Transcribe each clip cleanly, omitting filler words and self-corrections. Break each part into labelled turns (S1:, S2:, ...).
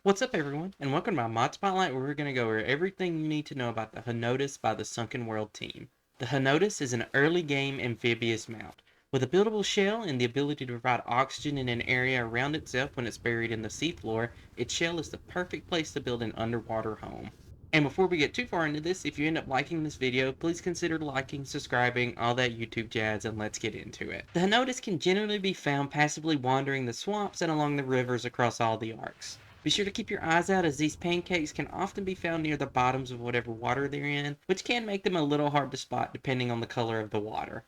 S1: What's up everyone, and welcome to my Mod Spotlight where we're going to go over everything you need to know about the Henodus by the Sunken World Team. The Henodus is an early game amphibious mount. With a buildable shell and the ability to provide oxygen in an area around itself when it's buried in the seafloor, its shell is the perfect place to build an underwater home. And before we get too far into this, if you end up liking this video, please consider liking, subscribing, all that YouTube jazz, and let's get into it. The Henodus can generally be found passively wandering the swamps and along the rivers across all the arcs. Be sure to keep your eyes out as these pancakes can often be found near the bottoms of whatever water they're in, which can make them a little hard to spot depending on the color of the water.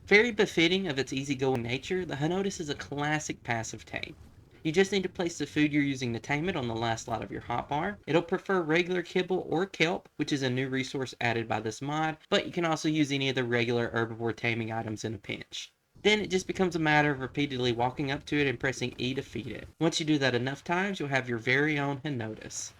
S1: Very befitting of its easygoing nature, the Henodus is a classic passive tame. You just need to place the food you're using to tame it on the last slot of your hotbar. It'll prefer regular kibble or kelp, which is a new resource added by this mod, but you can also use any of the regular herbivore taming items in a pinch. Then it just becomes a matter of repeatedly walking up to it and pressing E to feed it. Once you do that enough times, you'll have your very own Henodus.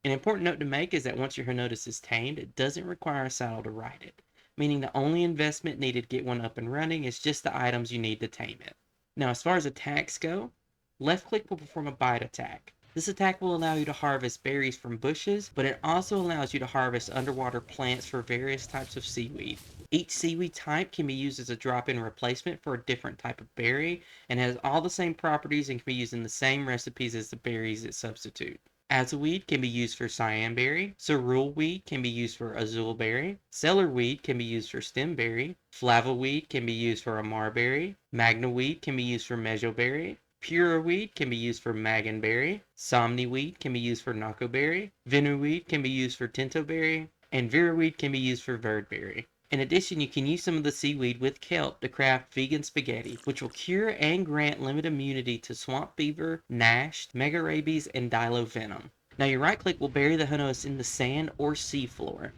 S1: An important note to make is that once your Henodus is tamed, it doesn't require a saddle to ride it, meaning the only investment needed to get one up and running is just the items you need to tame it. Now, as far as attacks go, left click will perform a bite attack. This attack will allow you to harvest berries from bushes, but it also allows you to harvest underwater plants for various types of seaweed. Each seaweed type can be used as a drop-in replacement for a different type of berry, and has all the same properties and can be used in the same recipes as the berries it substitute. Azaweed can be used for cyanberry, cerule weed can be used for azulberry, cellarweed can be used for stemberry, flavoweed can be used for amarberry, magnaweed can be used for mejoberry, pureweed can be used for maganberry, somniweed can be used for knockoberry, venuweed can be used for tintoberry, and veraweed can be used for verdberry. In addition, you can use some of the seaweed with kelp to craft vegan spaghetti, which will cure and grant limited immunity to swamp fever, gnash, mega rabies, and venom. Now your right click will bury the Henodus in the sand or seafloor.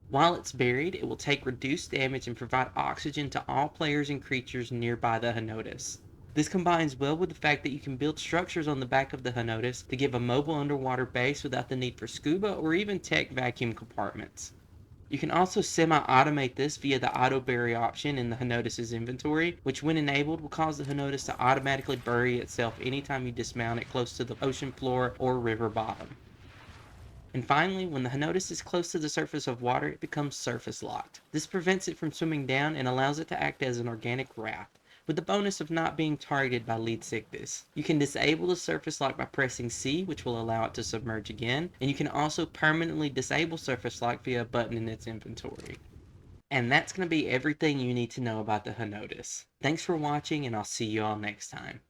S1: While it's buried, it will take reduced damage and provide oxygen to all players and creatures nearby the Henodus. This combines well with the fact that you can build structures on the back of the Henodus to give a mobile underwater base without the need for scuba or even tech vacuum compartments. You can also semi-automate this via the auto bury option in the Henodus' inventory, which when enabled will cause the Henodus to automatically bury itself anytime you dismount it close to the ocean floor or river bottom. And finally, when the Henodus is close to the surface of water, it becomes surface locked. This prevents it from swimming down and allows it to act as an organic raft, with the bonus of not being targeted by lead sickness. You can disable the surface lock by pressing C, which will allow it to submerge again, and you can also permanently disable surface lock via a button in its inventory. And that's going to be everything you need to know about the Henodus. Thanks for watching, and I'll see you all next time.